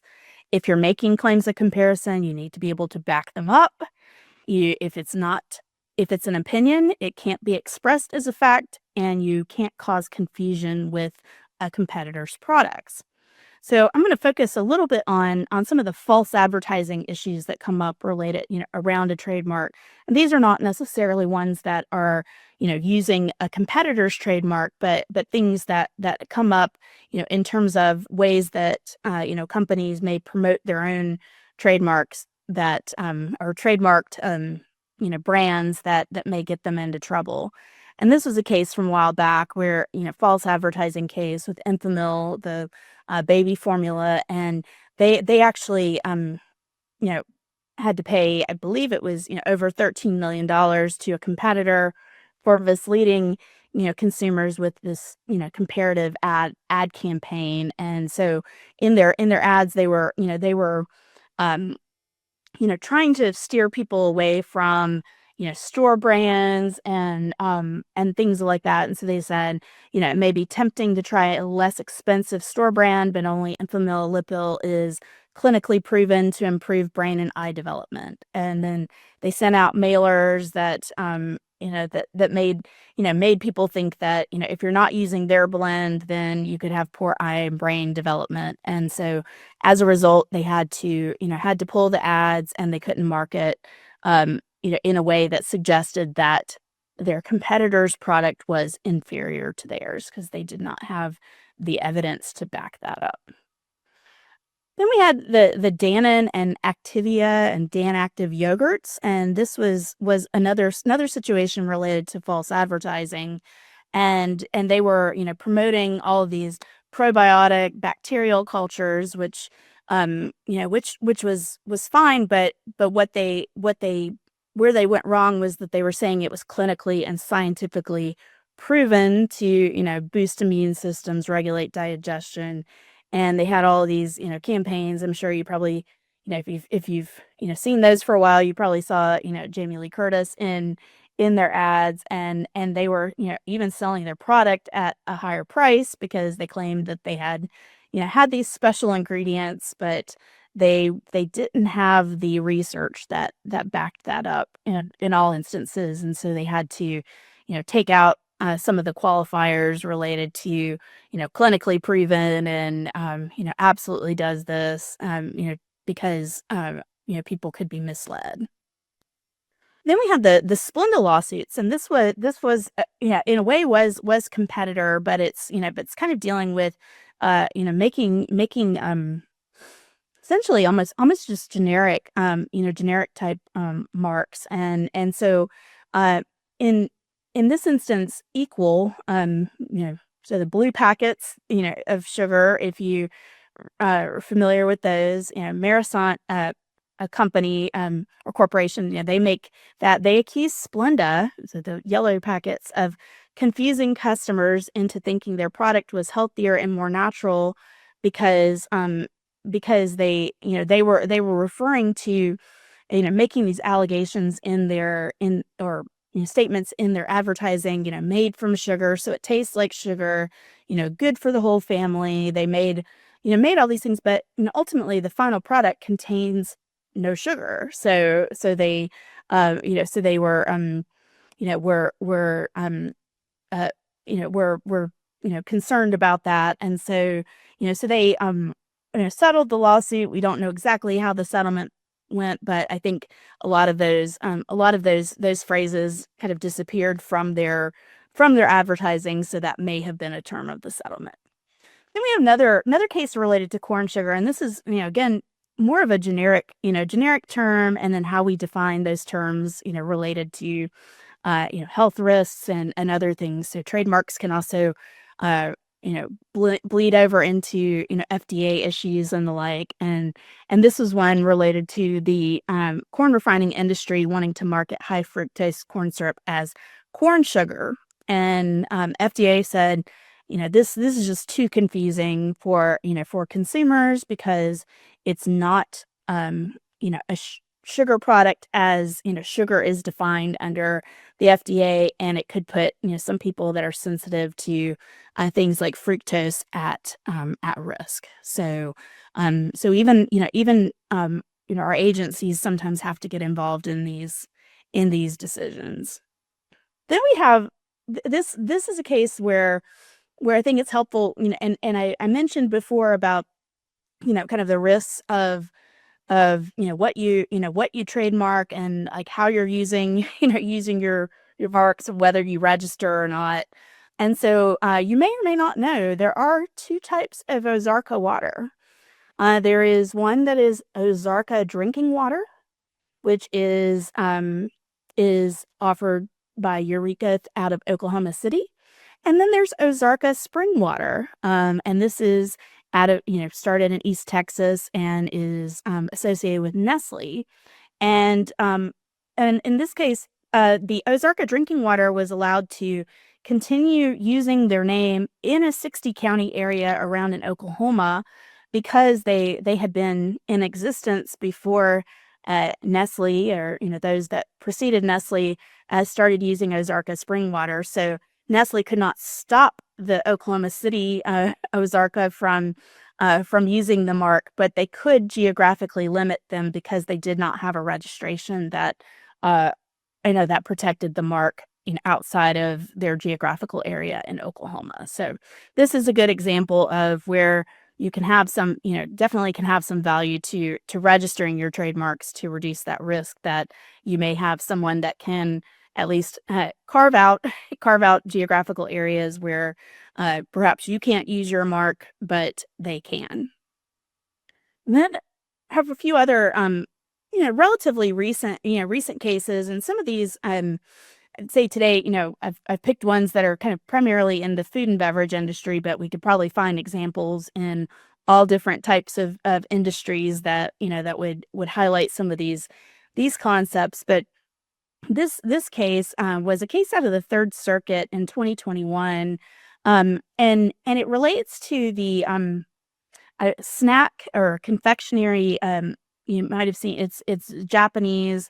If you're making claims of comparison, you need to be able to back them up. If it's an opinion, it can't be expressed as a fact, and you can't cause confusion with a competitor's products. So I'm going to focus a little bit on some of the false advertising issues that come up related, around a trademark. And these are not necessarily ones that are, using a competitor's trademark, but things that come up, in terms of ways that companies may promote their own trademarks that are trademarked, brands that may get them into trouble. And this was a case from a while back where, false advertising case with Enfamil, the baby formula, and they actually, you know, had to pay, I believe it was, over $13 million to a competitor for misleading, consumers with this, comparative ad campaign. And so in their ads, they were um, trying to steer people away from, store brands and things like that. And so they said, it may be tempting to try a less expensive store brand, but only Enfamil is clinically proven to improve brain and eye development. And then they sent out mailers that made people think that, if you're not using their blend, then you could have poor eye and brain development. And so as a result, they had to pull the ads, and they couldn't market, in a way that suggested that their competitor's product was inferior to theirs, because they did not have the evidence to back that up. Then we had the Dannon and Activia and Dan Active yogurts, and this was another situation related to false advertising, and they were, promoting all of these probiotic bacterial cultures, which was fine, but where they went wrong was that they were saying it was clinically and scientifically proven to, boost immune systems, regulate digestion. And they had all of these, campaigns. I'm sure you probably, if you've seen those for a while, you probably saw, Jamie Lee Curtis in their ads, and they were, even selling their product at a higher price because they claimed that they had these special ingredients, but they didn't have the research that backed that up in all instances. And so they had to, take out some of the qualifiers related to, clinically proven and, absolutely does this, because, people could be misled. Then we had the Splenda lawsuits, and this was in a way was competitor, but it's kind of dealing with, making essentially almost just generic type marks. And so in this instance, equal, so the blue packets, of sugar, if you are familiar with those, Marisont, a company, or corporation, they make that. They accuse Splenda, so the yellow packets, of confusing customers into thinking their product was healthier and more natural because they were referring to, making these allegations in their in or statements in their advertising, made from sugar, so it tastes like sugar, good for the whole family. They made all these things, but ultimately the final product contains no sugar. So they were, uh, were concerned about that. And so they settled the lawsuit. We don't know exactly how the settlement went, but I think a lot of those phrases kind of disappeared from their advertising, so that may have been a term of the settlement. Then we have another case related to corn sugar, and this is, again, more of a generic term, and then how we define those terms, related to, health risks and other things. So trademarks can also, bleed over into, FDA issues and the like. And this was one related to the corn refining industry wanting to market high fructose corn syrup as corn sugar. And FDA said, this is just too confusing for consumers, because it's not, a sugar product, as sugar is defined under the FDA, and it could put, some people that are sensitive to things like fructose at risk. So even our agencies sometimes have to get involved in these decisions. Then we have this is a case where I think it's helpful, and I mentioned before about kind of the risks of what you trademark and like how you're using using your marks, whether you register or not. And so you may or may not know there are two types of Ozarka water. There is one that is Ozarka drinking water, which is offered by Eureka out of Oklahoma City. And then there's Ozarka spring water. And this is started in East Texas and is associated with Nestle. And in this case, the Ozarka drinking water was allowed to continue using their name in a 60 county area around in Oklahoma because they had been in existence before Nestle, or those that preceded Nestle started using Ozarka spring water. So Nestle could not stop the Oklahoma City Ozarka from using the mark, but they could geographically limit them because they did not have a registration that that protected the mark outside of their geographical area in Oklahoma. So this is a good example of where you can have some, definitely can have some value to registering your trademarks to reduce that risk that you may have someone that can at least carve out geographical areas where perhaps you can't use your mark, but they can. And then I have a few other relatively recent cases, and some of these I'd say today, I've picked ones that are kind of primarily in the food and beverage industry, but we could probably find examples in all different types of industries that that would highlight some of these concepts. But this case was a case out of the Third Circuit in 2021, and it relates to the a snack or confectionery. You might have seen it's Japanese,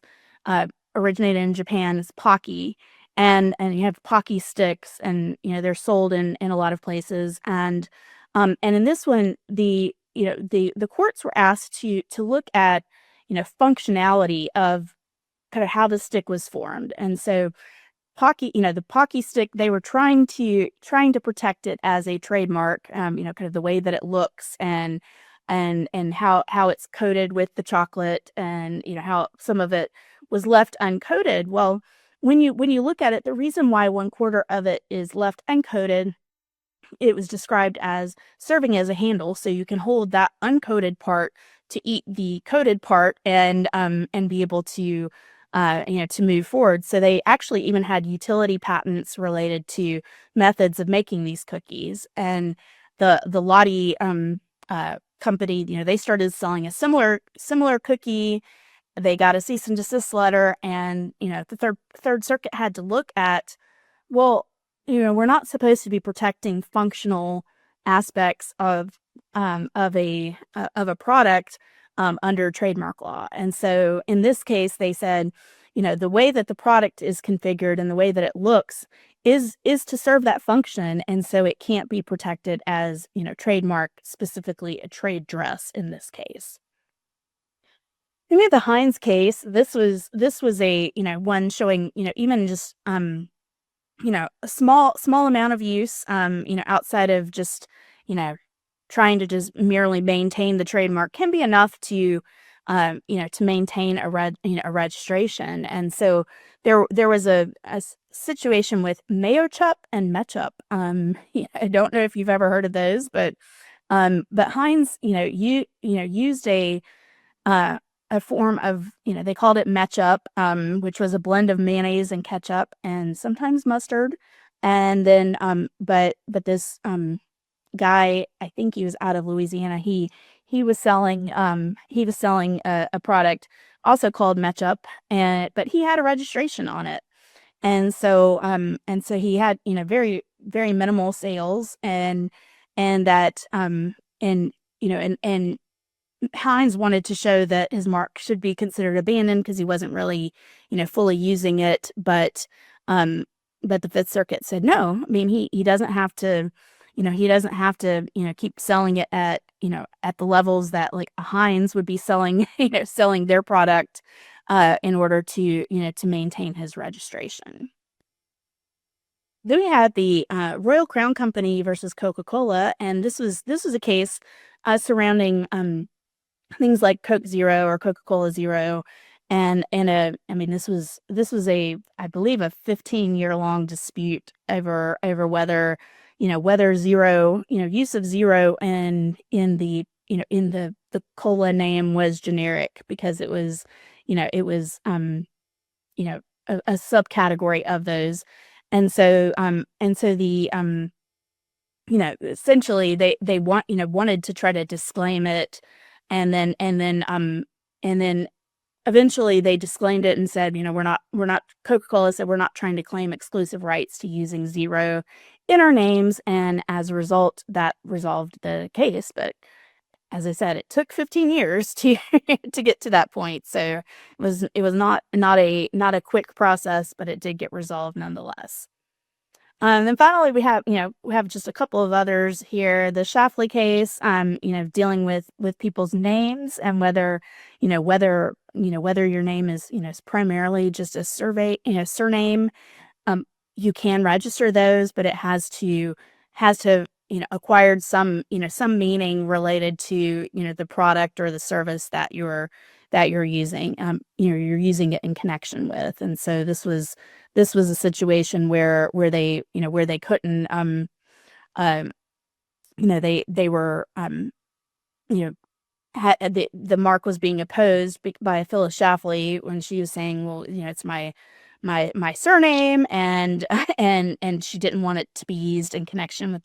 originated in Japan. It's Pocky, and you have Pocky sticks, and they're sold in a lot of places. And in this one, the courts were asked to look at functionality of kind of how the stick was formed. And so Pocky, the Pocky stick, they were trying to protect it as a trademark, kind of the way that it looks and how it's coated with the chocolate, and how some of it was left uncoated. Well, when you look at it, the reason why 1/4 of it is left uncoated, it was described as serving as a handle, so you can hold that uncoated part to eat the coated part and be able to to move forward. So they actually even had utility patents related to methods of making these cookies. And the Lottie company, they started selling a similar cookie. They got a cease and desist letter, and the third circuit had to look at, well, we're not supposed to be protecting functional aspects of a product under trademark law. And so in this case, they said, the way that the product is configured and the way that it looks is to serve that function, and so it can't be protected as trademark, specifically a trade dress in this case. Then we have the Heinz case. This was a one showing even just a small amount of use, outside of just, trying to just merely maintain the trademark can be enough to, to maintain a registration. And so there was a situation with Mayochup and Metchup. I don't know if you've ever heard of those, but Heinz, used a form of, they called it Metchup, which was a blend of mayonnaise and ketchup and sometimes mustard. And then, but this guy, I think he was out of Louisiana. He was selling a product also called Metchup, but he had a registration on it. And so he had very very minimal sales, and that and Heinz wanted to show that his mark should be considered abandoned because he wasn't really, fully using it. But the Fifth Circuit said no. I mean, he doesn't have to, keep selling it at the levels that like a Heinz would be selling, selling their product, in order to, to maintain his registration. Then we had the Royal Crown Company versus Coca-Cola, and this was a case surrounding things like Coke Zero or Coca-Cola Zero. I mean, this was a, I believe, a 15-year long dispute over whether, whether zero, use of zero in the, in the cola name was generic, because it was, it was, a subcategory of those. And so the, essentially they wanted to try to disclaim it, and then eventually they disclaimed it and said, we're not Coca-Cola said, we're not trying to claim exclusive rights to using zero in our names, and as a result that resolved the case. But as I said, it took 15 years to to get to that point, so it was not a quick process, but it did get resolved nonetheless. And then finally, we have just a couple of others here. The Shafley case, dealing with people's names, and whether your name is primarily just a surname. Um, you can register those, but it has to acquired some meaning related to the product or the service that you're using. You're using it in connection with. And so this was a situation where they couldn't, um they were, you know the mark was being opposed by Phyllis Schlafly, when she was saying, well, it's my surname, and and she didn't want it to be used in connection with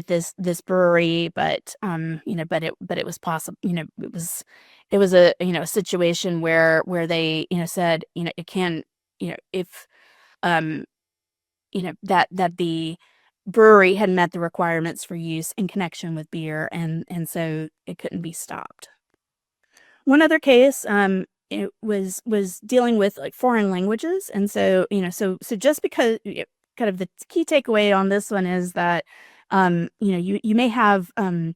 this brewery. But it was possible. It was a situation where they said, it can, if, um that the brewery had met the requirements for use in connection with beer, and so it couldn't be stopped. One other case, it was dealing with, like, foreign languages. And so, just because, kind of the key takeaway on this one is that, you may have, you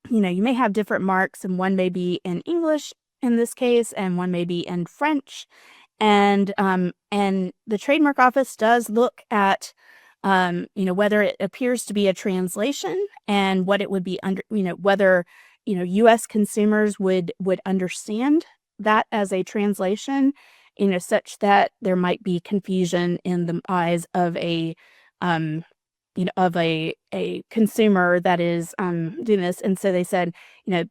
may have different marks, and one may be in English in this case, and one may be in French. And the trademark office does look at, whether it appears to be a translation, and what it would be under, whether, U.S. consumers would understand that as a translation, such that there might be confusion in the eyes of um, a consumer that is, doing this. And so they said,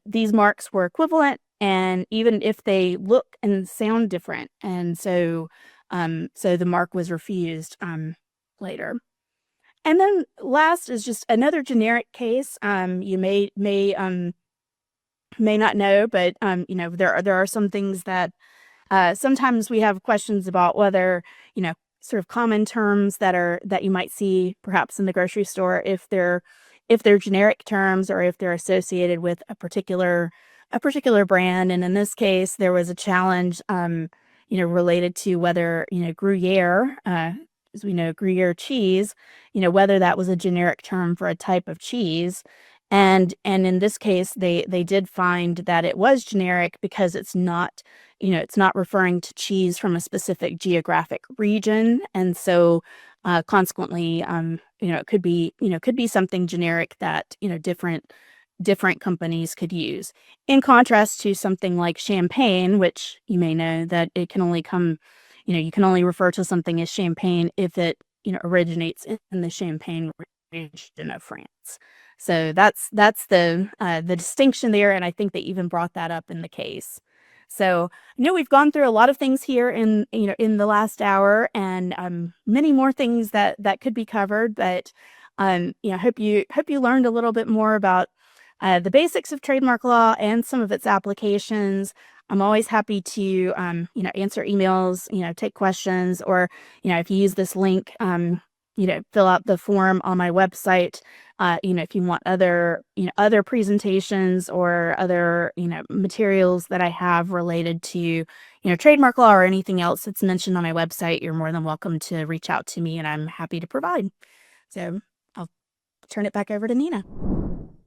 these marks were equivalent, and even if they look and sound different. And so, so the mark was refused, later. And then last is just another generic case. You may not know, but, there are some things that, sometimes we have questions about, whether, sort of common terms that you might see perhaps in the grocery store, if they're generic terms, or if they're associated with a particular brand. And in this case, there was a challenge, related to whether, Gruyere, as we know, Gruyere cheese, whether that was a generic term for a type of cheese. And in this case, they did find that it was generic, because it's not referring to cheese from a specific geographic region. And so, consequently, it could be something generic that, different companies could use. In contrast to something like champagne, which you may know that it can only come, you can only refer to something as champagne if it, originates in the Champagne region of France. So that's the distinction there, and I think they even brought that up in the case. So I know we've gone through a lot of things here in the last hour, and, many more things that could be covered. But, hope you learned a little bit more about, the basics of trademark law and some of its applications. I'm always happy to, answer emails, take questions, or, if you use this link, fill out the form on my website. If you want other presentations, or other, materials that I have related to, trademark law, or anything else that's mentioned on my website, you're more than welcome to reach out to me, and I'm happy to provide. So I'll turn it back over to Nina.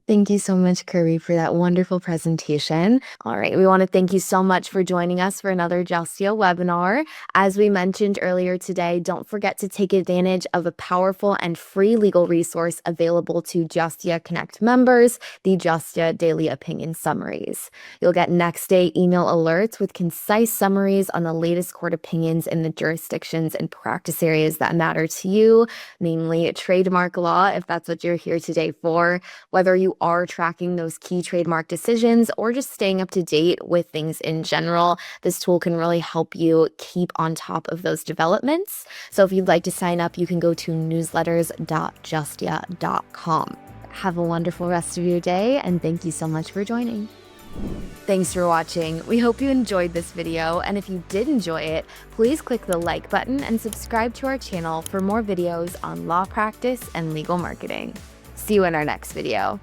Thank you so much, Kirby, for that wonderful presentation. All right, we want to thank you so much for joining us for another Justia webinar. As we mentioned earlier today, don't forget to take advantage of a powerful and free legal resource available to Justia Connect members, the Justia Daily Opinion Summaries. You'll get next day email alerts with concise summaries on the latest court opinions in the jurisdictions and practice areas that matter to you, namely trademark law, if that's what you're here today for. Whether you are tracking those key trademark decisions or just staying up to date with things in general, this tool can really help you keep on top of those developments. So if you'd like to sign up, you can go to newsletters.justia.com. Have a wonderful rest of your day, and thank you so much for joining. Thanks for watching. We hope you enjoyed this video, and if you did enjoy it, please click the like button and subscribe to our channel for more videos on law practice and legal marketing. See you in our next video.